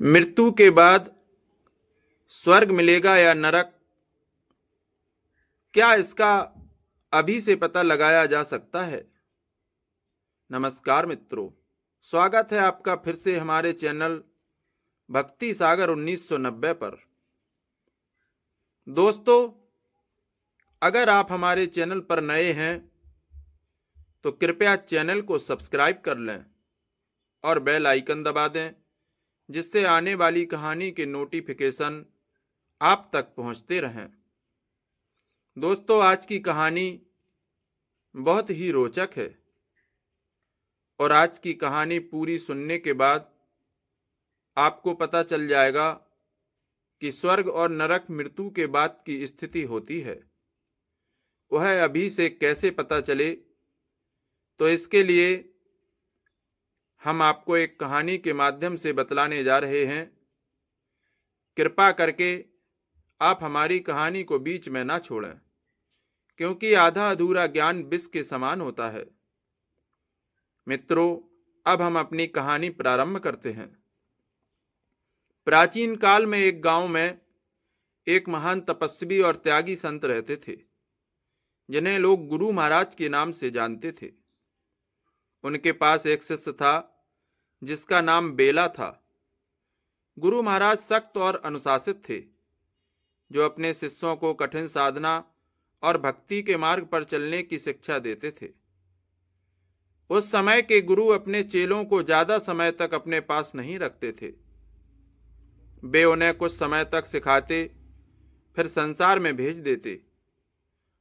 मृत्यु के बाद स्वर्ग मिलेगा या नरक, क्या इसका अभी से पता लगाया जा सकता है? नमस्कार मित्रों, स्वागत है आपका फिर से हमारे चैनल भक्ति सागर 1990 पर। दोस्तों, अगर आप हमारे चैनल पर नए हैं तो कृपया चैनल को सब्सक्राइब कर लें और बेल आइकन दबा दें, जिससे आने वाली कहानी के नोटिफिकेशन आप तक पहुंचते रहें। दोस्तों, आज की कहानी बहुत ही रोचक है और आज की कहानी पूरी सुनने के बाद आपको पता चल जाएगा कि स्वर्ग और नरक मृत्यु के बाद की स्थिति होती है। वह अभी से कैसे पता चले, तो इसके लिए हम आपको एक कहानी के माध्यम से बतलाने जा रहे हैं। कृपा करके आप हमारी कहानी को बीच में ना छोड़ें, क्योंकि आधा अधूरा ज्ञान विष के समान होता है। मित्रों, अब हम अपनी कहानी प्रारंभ करते हैं। प्राचीन काल में एक गांव में एक महान तपस्वी और त्यागी संत रहते थे, जिन्हें लोग गुरु महाराज के नाम से जानते थे। उनके पास एक शिष्य था जिसका नाम बेला था। गुरु महाराज सख्त और अनुशासित थे, जो अपने शिष्यों को कठिन साधना और भक्ति के मार्ग पर चलने की शिक्षा देते थे। उस समय के गुरु अपने चेलों को ज्यादा समय तक अपने पास नहीं रखते थे। वे उन्हें कुछ समय तक सिखाते, फिर संसार में भेज देते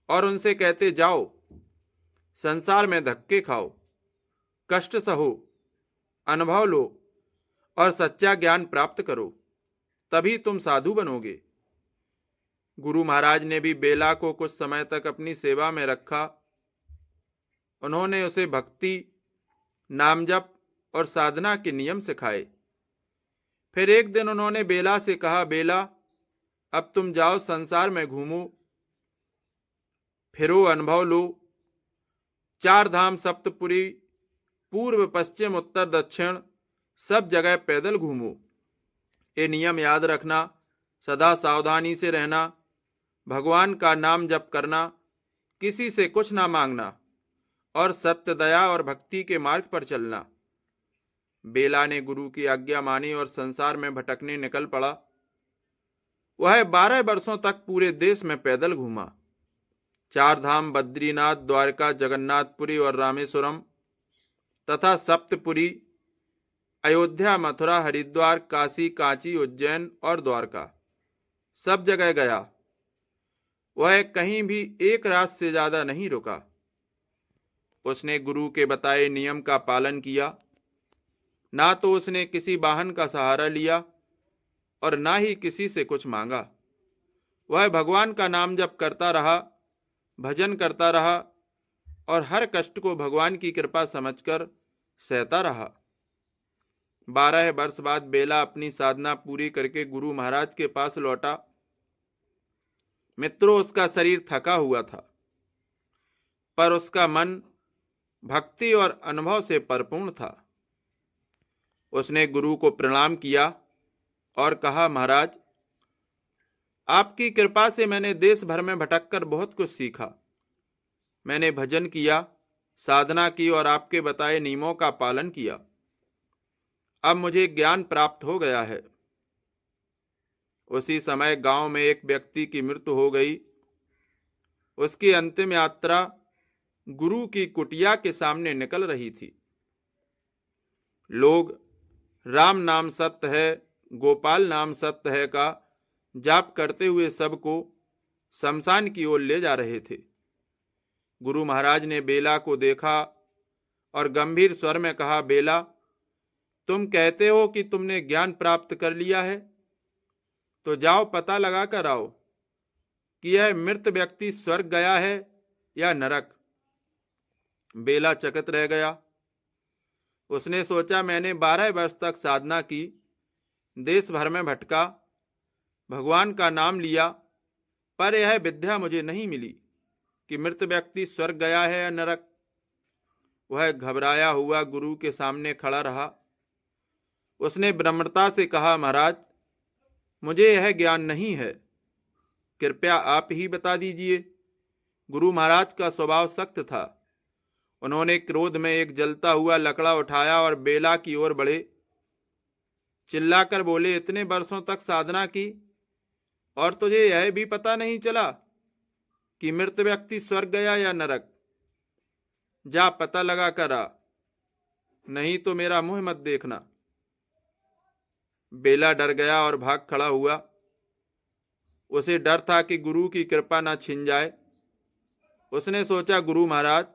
और उनसे कहते, जाओ संसार में धक्के खाओ, कष्ट सहो, अनुभव लो और सच्चा ज्ञान प्राप्त करो, तभी तुम साधु बनोगे। गुरु महाराज ने भी बेला को कुछ समय तक अपनी सेवा में रखा। उन्होंने उसे भक्ति, नाम जप और साधना के नियम सिखाए। फिर एक दिन उन्होंने बेला से कहा, बेला, अब तुम जाओ संसार में घूमो, फिरो, अनुभव लो, 4 धाम सप्तपुरी, पूर्व पश्चिम उत्तर दक्षिण सब जगह पैदल घूमो। ये नियम याद रखना, सदा सावधानी से रहना, भगवान का नाम जप करना, किसी से कुछ ना मांगना और सत्य, दया और भक्ति के मार्ग पर चलना। बेला ने गुरु की आज्ञा मानी और संसार में भटकने निकल पड़ा। वह 12 वर्षों तक पूरे देश में पैदल घूमा। 4 धाम बद्रीनाथ, द्वारका, जगन्नाथपुरी और रामेश्वरम तथा सप्तपुरी, अयोध्या, मथुरा, हरिद्वार, काशी, कांची, उज्जैन और द्वारका सब जगह गया। वह कहीं भी एक रात से ज्यादा नहीं रुका। उसने गुरु के बताए नियम का पालन किया। ना तो उसने किसी वाहन का सहारा लिया और ना ही किसी से कुछ मांगा। वह भगवान का नाम जप करता रहा, भजन करता रहा और हर कष्ट को भगवान की कृपा समझकर सहता रहा। 12 वर्ष बाद बेला अपनी साधना पूरी करके गुरु महाराज के पास लौटा। मित्रों, उसका शरीर थका हुआ था, पर उसका मन भक्ति और अनुभव से परिपूर्ण था। उसने गुरु को प्रणाम किया और कहा, महाराज, आपकी कृपा से मैंने देश भर में भटककर बहुत कुछ सीखा। मैंने भजन किया, साधना की और आपके बताए नियमों का पालन किया। अब मुझे ज्ञान प्राप्त हो गया है। उसी समय गांव में एक व्यक्ति की मृत्यु हो गई। उसकी अंतिम यात्रा गुरु की कुटिया के सामने निकल रही थी। लोग राम नाम सत्य है, गोपाल नाम सत्य है का जाप करते हुए सबको शमशान की ओर ले जा रहे थे। गुरु महाराज ने बेला को देखा और गंभीर स्वर में कहा, बेला, तुम कहते हो कि तुमने ज्ञान प्राप्त कर लिया है, तो जाओ पता लगा कर आओ कि यह मृत व्यक्ति स्वर्ग गया है या नरक। बेला चकित रह गया। उसने सोचा, मैंने 12 वर्ष तक साधना की, देश भर में भटका, भगवान का नाम लिया, पर यह विद्या मुझे नहीं मिली कि मृत व्यक्ति स्वर्ग गया है या नरक। वह घबराया हुआ गुरु के सामने खड़ा रहा। उसने विनम्रता से कहा, महाराज, मुझे यह ज्ञान नहीं है, कृपया आप ही बता दीजिए। गुरु महाराज का स्वभाव सख्त था। उन्होंने क्रोध में एक जलता हुआ लकड़ा उठाया और बेला की ओर बढ़े। चिल्लाकर बोले, इतने वर्षों तक साधना की और तुझे यह भी पता नहीं चला कि मृत व्यक्ति स्वर्ग गया या नरक? जा पता लगा कर आ, नहीं तो मेरा मुंह मत देखना। बेला डर गया और भाग खड़ा हुआ। उसे डर था कि गुरु की कृपा न छिन जाए। उसने सोचा, गुरु महाराज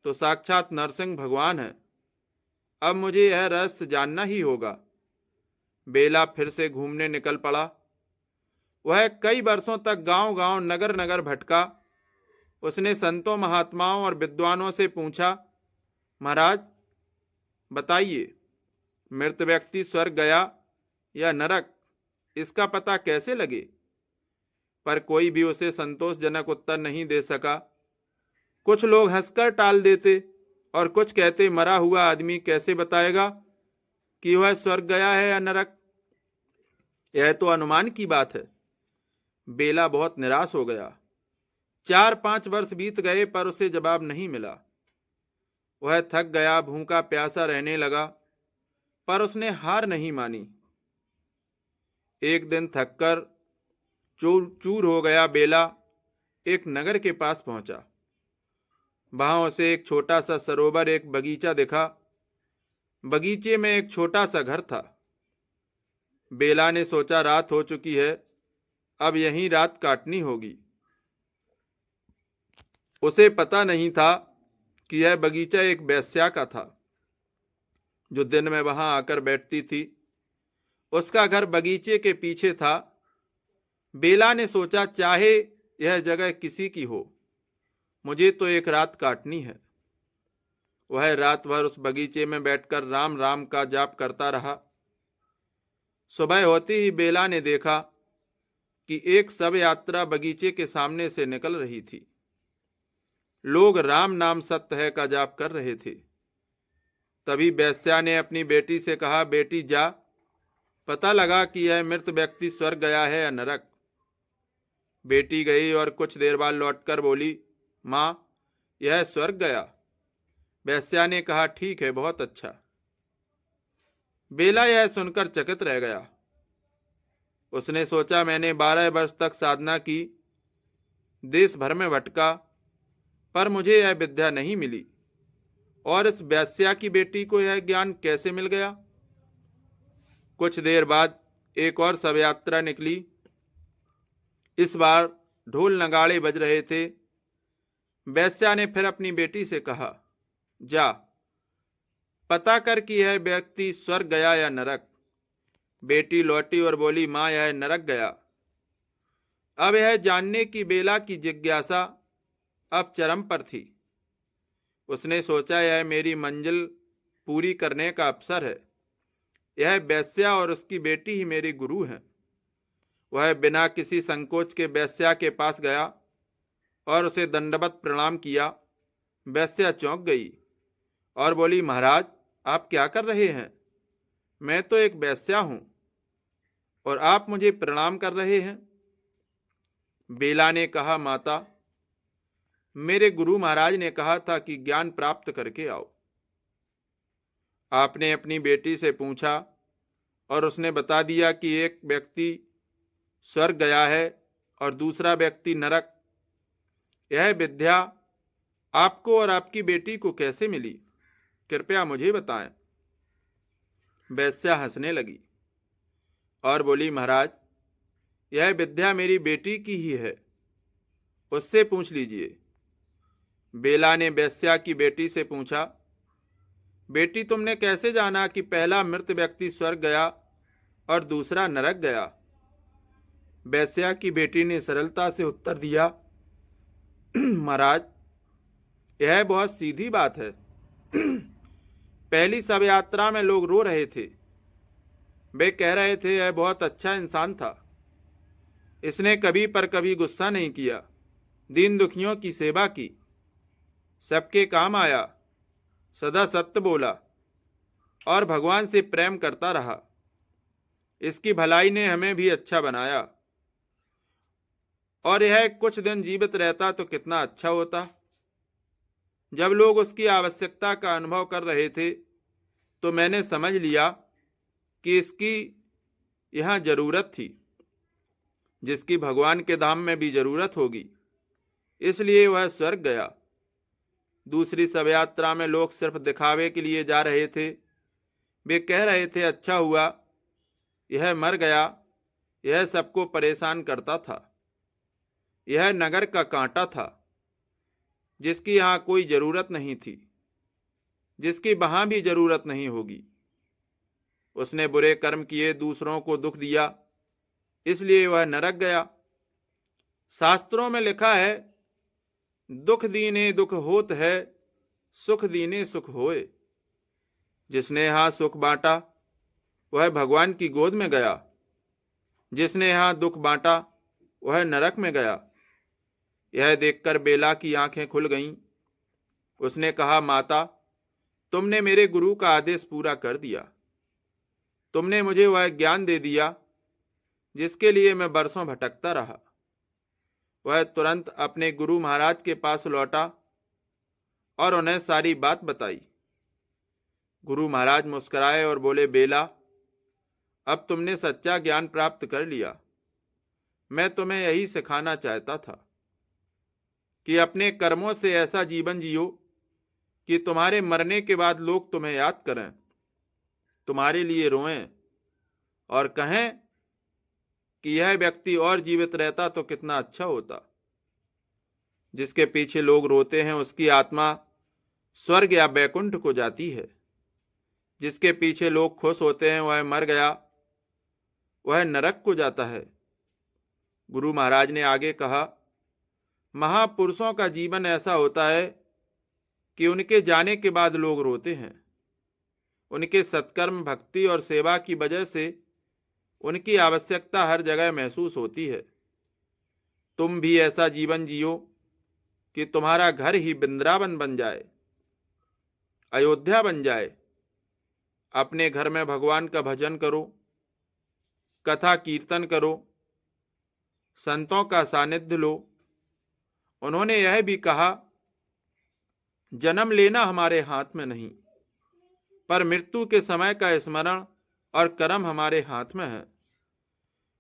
तो साक्षात नरसिंह भगवान है, अब मुझे यह रहस्य जानना ही होगा। बेला फिर से घूमने निकल पड़ा। वह कई वर्षों तक गांव-गांव, नगर-नगर भटका। उसने संतों, महात्माओं और विद्वानों से पूछा, महाराज बताइए, मृत व्यक्ति स्वर्ग गया या नरक, इसका पता कैसे लगे? पर कोई भी उसे संतोषजनक उत्तर नहीं दे सका। कुछ लोग हंसकर टाल देते और कुछ कहते, मरा हुआ आदमी कैसे बताएगा कि वह स्वर्ग गया है या नरक? यह तो अनुमान की बात है। बेला बहुत निराश हो गया। 4-5 वर्ष बीत गए पर उसे जवाब नहीं मिला। वह थक गया, भूखा प्यासा रहने लगा, पर उसने हार नहीं मानी। एक दिन थककर चूर चूर हो गया बेला एक नगर के पास पहुंचा। वहां उसे एक छोटा सा सरोवर, एक बगीचा दिखा। बगीचे में एक छोटा सा घर था। बेला ने सोचा, रात हो चुकी है, अब यहीं रात काटनी होगी। उसे पता नहीं था कि यह बगीचा एक वेश्या का था, जो दिन में वहां आकर बैठती थी। उसका घर बगीचे के पीछे था। बेला ने सोचा, चाहे यह जगह किसी की हो, मुझे तो एक रात काटनी है। वह रात भर उस बगीचे में बैठकर राम राम का जाप करता रहा। सुबह होते ही बेला ने देखा कि एक शव यात्रा बगीचे के सामने से निकल रही थी। लोग राम नाम सत्य है का जाप कर रहे थे। तभी वेश्या ने अपनी बेटी से कहा, बेटी जा पता लगा कि यह मृत व्यक्ति स्वर्ग गया है या नरक। बेटी गई और कुछ देर बाद लौटकर बोली, माँ, यह स्वर्ग गया। वेश्या ने कहा, ठीक है, बहुत अच्छा। बेला यह सुनकर चकित रह गया। उसने सोचा, मैंने 12 वर्ष तक साधना की, देश भर में भटका, पर मुझे यह विद्या नहीं मिली, और इस वेश्या की बेटी को यह ज्ञान कैसे मिल गया? कुछ देर बाद एक और शव यात्रा निकली। इस बार ढोल नगाड़े बज रहे थे। वेश्या ने फिर अपनी बेटी से कहा, जा पता कर कि यह व्यक्ति स्वर्ग गया या नरक। बेटी लौटी और बोली, मां, यह नरक गया। अब यह जानने की बेला की जिज्ञासा अब चरम पर थी। उसने सोचा, यह मेरी मंजिल पूरी करने का अवसर है। यह वेश्या और उसकी बेटी ही मेरी गुरु हैं। वह बिना किसी संकोच के वेश्या के पास गया और उसे दंडवत प्रणाम किया। वेश्या चौंक गई और बोली, महाराज, आप क्या कर रहे हैं? मैं तो एक वेश्या हूं और आप मुझे प्रणाम कर रहे हैं। बेला ने कहा, माता, मेरे गुरु महाराज ने कहा था कि ज्ञान प्राप्त करके आओ। आपने अपनी बेटी से पूछा और उसने बता दिया कि एक व्यक्ति स्वर्ग गया है और दूसरा व्यक्ति नरक। यह विद्या आपको और आपकी बेटी को कैसे मिली? कृपया मुझे बताएं। वेश्या हंसने लगी और बोली, महाराज, यह विद्या मेरी बेटी की ही है, उससे पूछ लीजिए। बेला ने वेश्या की बेटी से पूछा, बेटी, तुमने कैसे जाना कि पहला मृत व्यक्ति स्वर्ग गया और दूसरा नरक गया? वेश्या की बेटी ने सरलता से उत्तर दिया, महाराज, यह बहुत सीधी बात है। पहली शव यात्रा में लोग रो रहे थे। वे कह रहे थे, यह बहुत अच्छा इंसान था, इसने कभी पर कभी गुस्सा नहीं किया, दीन दुखियों की सेवा की, सबके काम आया, सदा सत्य बोला। और भगवान से प्रेम करता रहा। इसकी भलाई ने हमें भी अच्छा बनाया, और यह कुछ दिन जीवित रहता तो कितना अच्छा होता। जब लोग उसकी आवश्यकता का अनुभव कर रहे थे तो मैंने समझ लिया कि इसकी यहाँ जरूरत थी, जिसकी भगवान के धाम में भी जरूरत होगी। इसलिए वह स्वर्ग गया। दूसरी शव यात्रा में लोग सिर्फ दिखावे के लिए जा रहे थे। वे कह रहे थे, अच्छा हुआ यह मर गया। यह सबको परेशान करता था। यह नगर का कांटा था, जिसकी यहाँ कोई जरूरत नहीं थी, जिसकी वहां भी जरूरत नहीं होगी। उसने बुरे कर्म किए, दूसरों को दुख दिया, इसलिए वह नरक गया। शास्त्रों में लिखा है, दुख दीने दुख होत है, सुख दीने सुख होए। जिसने यहाँ सुख बांटा वह भगवान की गोद में गया, जिसने यहाँ दुख बांटा वह नरक में गया। यह देखकर बेला की आंखें खुल गईं। उसने कहा, माता, तुमने मेरे गुरु का आदेश पूरा कर दिया। तुमने मुझे वह ज्ञान दे दिया जिसके लिए मैं बरसों भटकता रहा। वह तुरंत अपने गुरु महाराज के पास लौटा और उन्हें सारी बात बताई। गुरु महाराज मुस्कुराए और बोले, बेला, अब तुमने सच्चा ज्ञान प्राप्त कर लिया। मैं तुम्हें यही सिखाना चाहता था कि अपने कर्मों से ऐसा जीवन जियो कि तुम्हारे मरने के बाद लोग तुम्हें याद करें, तुम्हारे लिए रोएं और कहें कि यह व्यक्ति और जीवित रहता तो कितना अच्छा होता। जिसके पीछे लोग रोते हैं उसकी आत्मा स्वर्ग या बैकुंठ को जाती है। जिसके पीछे लोग खुश होते हैं वह मर गया, वह नरक को जाता है। गुरु महाराज ने आगे कहा, महापुरुषों का जीवन ऐसा होता है कि उनके जाने के बाद लोग रोते हैं। उनके सत्कर्म, भक्ति और सेवा की वजह से उनकी आवश्यकता हर जगह महसूस होती है। तुम भी ऐसा जीवन जियो कि तुम्हारा घर ही वृंदावन बन जाए, अयोध्या बन जाए। अपने घर में भगवान का भजन करो, कथा कीर्तन करो, संतों का सानिध्य लो। उन्होंने यह भी कहा, जन्म लेना हमारे हाथ में नहीं, पर मृत्यु के समय का स्मरण और कर्म हमारे हाथ में है।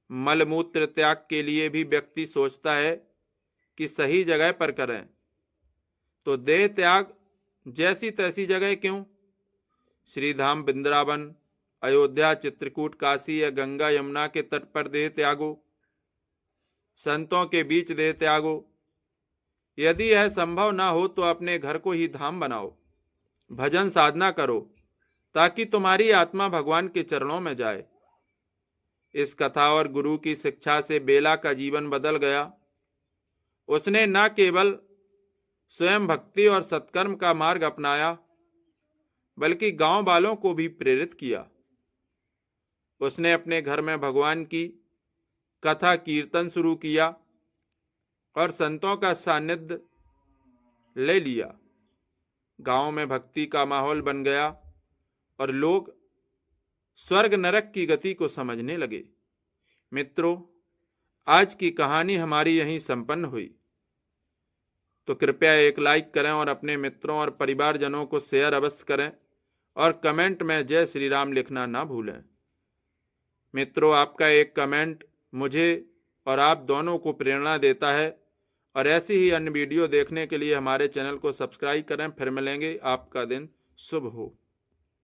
मलमूत्र त्याग के लिए भी व्यक्ति सोचता है कि सही जगह पर करें, तो देह त्याग जैसी तैसी जगह क्यों? श्रीधाम, वृंदावन, अयोध्या, चित्रकूट, काशी या गंगा यमुना के तट पर देह त्यागो, संतों के बीच देह त्यागो। यदि यह संभव ना हो तो अपने घर को ही धाम बनाओ, भजन साधना करो, ताकि तुम्हारी आत्मा भगवान के चरणों में जाए। इस कथा और गुरु की शिक्षा से बेला का जीवन बदल गया। उसने न केवल स्वयं भक्ति और सत्कर्म का मार्ग अपनाया, बल्कि गांव वालों को भी प्रेरित किया। उसने अपने घर में भगवान की कथा कीर्तन शुरू किया और संतों का सानिध्य ले लिया। गांव में भक्ति का माहौल बन गया और लोग स्वर्ग नरक की गति को समझने लगे। मित्रों, आज की कहानी हमारी यहीं संपन्न हुई। तो कृपया एक लाइक करें और अपने मित्रों और परिवारजनों को शेयर अवश्य करें और कमेंट में जय श्री राम लिखना ना भूलें। मित्रों, आपका एक कमेंट मुझे और आप दोनों को प्रेरणा देता है, और ऐसी ही अन्य वीडियो देखने के लिए हमारे चैनल को सब्सक्राइब करें। फिर मिलेंगे। आपका दिन शुभ हो।